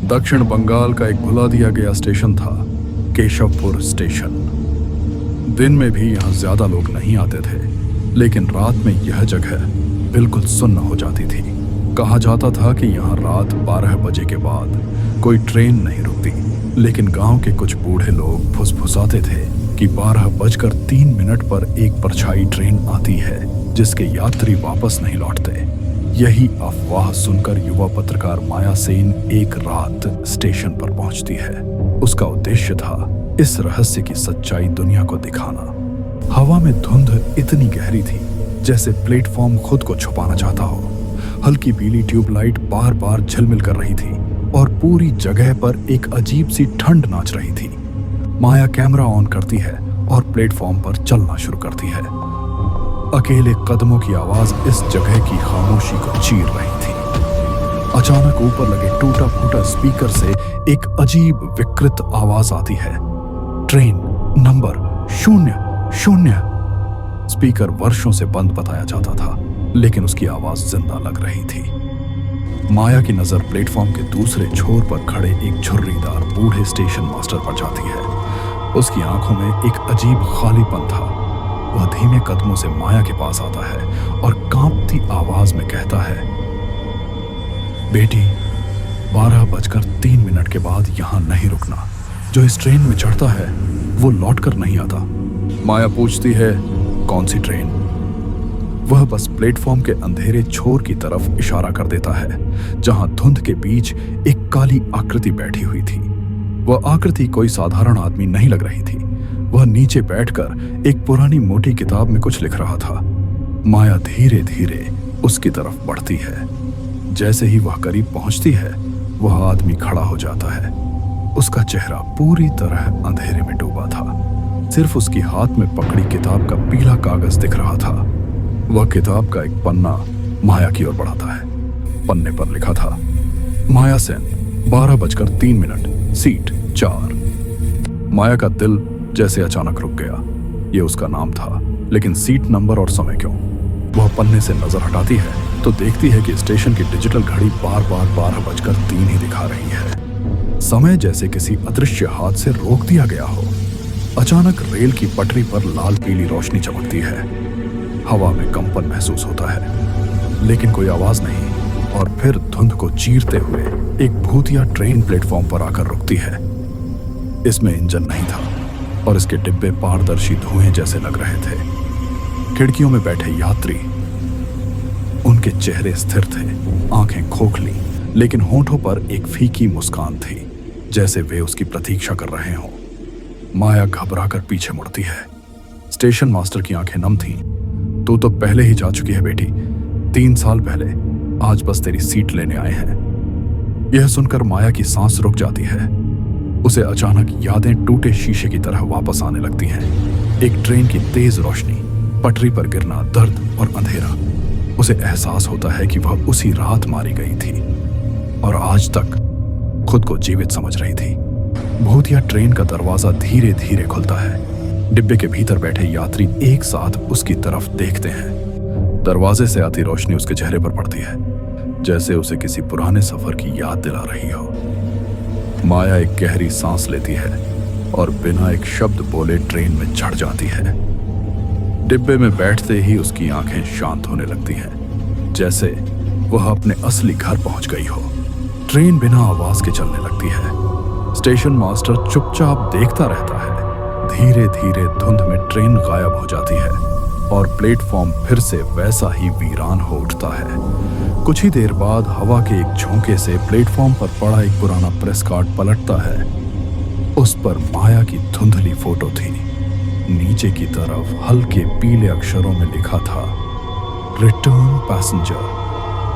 दक्षिण बंगाल का एक भुला दिया गया स्टेशन था, केशवपुर स्टेशन। दिन में भी यहाँ ज्यादा लोग नहीं आते थे, लेकिन रात में यह जगह बिल्कुल सुन्न हो जाती थी। कहा जाता था कि यहाँ रात 12 बजे के बाद कोई ट्रेन नहीं रुकती, लेकिन गांव के कुछ बूढ़े लोग फुसफुसाते थे कि 12:03 पर एक परछाई ट्रेन आती है जिसके यात्री वापस नहीं लौटते। यही अफवाह सुनकर युवा पत्रकार माया सेन एक रात स्टेशन पर पहुंचती है। उसका उद्देश्य था इस रहस्य की सच्चाई दुनिया को दिखाना। हवा में धुंध इतनी गहरी थी जैसे प्लेटफॉर्म खुद को छुपाना चाहता हो। हल्की पीली ट्यूबलाइट बार बार झिलमिल कर रही थी और पूरी जगह पर एक अजीब सी ठंड नाच रही थी। माया कैमरा ऑन करती है और प्लेटफॉर्म पर चलना शुरू करती है। अकेले कदमों की आवाज इस जगह की खामोशी को चीर रही थी। अचानक ऊपर लगे टूटा फूटा स्पीकर से एक अजीब विकृत आवाज आती है, ट्रेन नंबर 00। स्पीकर वर्षों से बंद बताया जाता था, लेकिन उसकी आवाज जिंदा लग रही थी। माया की नजर प्लेटफॉर्म के दूसरे छोर पर खड़े एक झुर्रीदार बूढ़े स्टेशन मास्टर पर जाती है। उसकी आंखों में एक अजीब खालीपन था। वह धीमे कदमों से माया के पास आता है और कांपती आवाज में कहता है, बेटी 12:03 के बाद यहां नहीं रुकना। जो इस ट्रेन में चढ़ता है वो लौटकर नहीं आता। माया पूछती है, कौन सी ट्रेन? वह बस प्लेटफॉर्म के अंधेरे छोर की तरफ इशारा कर देता है, जहां धुंध के बीच एक काली आकृति बैठी हुई थी। वह आकृति कोई साधारण आदमी नहीं लग रही थी। वह नीचे बैठकर एक पुरानी मोटी किताब में कुछ लिख रहा था। माया धीरे धीरे उसकी तरफ बढ़ती है। जैसे ही वह करीब पहुंचती है, वह आदमी खड़ा हो जाता है। उसका चेहरा पूरी तरह अंधेरे में डूबा था। सिर्फ उसकी हाथ में पकड़ी किताब का पीला कागज दिख रहा था। वह किताब का एक पन्ना माया की ओर बढ़ाता है। पन्ने पर लिखा था, माया सेन 12:03, सीट 4। माया का दिल जैसे अचानक रुक गया। यह उसका नाम था, लेकिन सीट नंबर और समय क्यों? वह पन्ने से नजर हटाती है तो देखती है कि स्टेशन की डिजिटल घड़ी बार बार 12:03 ही दिखा रही है। समय जैसे किसी अदृश्य हाथ से रोक दिया गया हो। अचानक रेल की पटरी पर लाल पीली रोशनी चमकती है। हवा में कंपन महसूस होता है, लेकिन कोई आवाज नहीं। और फिर धुंध को चीरते हुए एक भूतिया ट्रेन प्लेटफॉर्म पर आकर रुकती है। इसमें इंजन नहीं था और इसके डिब्बे पारदर्शी धुएं जैसे लग रहे थे। खिड़कियों में बैठे यात्री, उनके चेहरे स्थिर थे, आंखें खोखली, लेकिन होठों पर एक फीकी मुस्कान थी, जैसे वे उसकी प्रतीक्षा कर रहे हों। माया घबराकर पीछे मुड़ती है। स्टेशन मास्टर की आंखें नम थीं। तू तो पहले ही जा चुकी है बेटी, 3 साल पहले। आज बस तेरी सीट लेने आए हैं। यह सुनकर माया की सांस रुक जाती है। उसे अचानक यादें टूटे शीशे की तरह वापस आने लगती हैं। एक ट्रेन की तेज रोशनी, पटरी पर गिरना, दर्द और अंधेरा। उसे एहसास होता है कि वह उसी रात मारी गई थी और आज तक खुद को जीवित समझ रही थी। भूतिया ट्रेन का दरवाजा धीरे धीरे खुलता है। डिब्बे के भीतर बैठे यात्री एक साथ उसकी तरफ देखते हैं। दरवाजे से आती रोशनी उसके चेहरे पर पड़ती है, जैसे उसे किसी पुराने सफर की याद दिला रही हो। माया एक गहरी सांस लेती है और बिना एक शब्द बोले ट्रेन में चढ़ जाती है। डिब्बे में बैठते ही उसकी आंखें शांत होने लगती हैं, जैसे वह अपने असली घर पहुंच गई हो। ट्रेन बिना आवाज के चलने लगती है। स्टेशन मास्टर चुपचाप देखता रहता है। धीरे धीरे धुंध में ट्रेन गायब हो जाती है और प्लेटफॉर्म फिर से वैसा ही वीरान हो उठता है। कुछ ही देर बाद हवा के एक झोंके से प्लेटफॉर्म पर पड़ा एक पुराना प्रेस कार्ड पलटता है। उस पर माया की धुंधली फोटो थी। नीचे की तरफ हल्के पीले अक्षरों में लिखा था, रिटर्न पैसेंजर,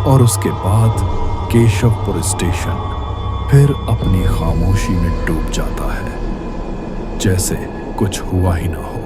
और उसके बाद केशवपुर स्टेशन फिर अपनी खामोशी में डूब जाता है, जैसे कुछ हुआ ही ना हो।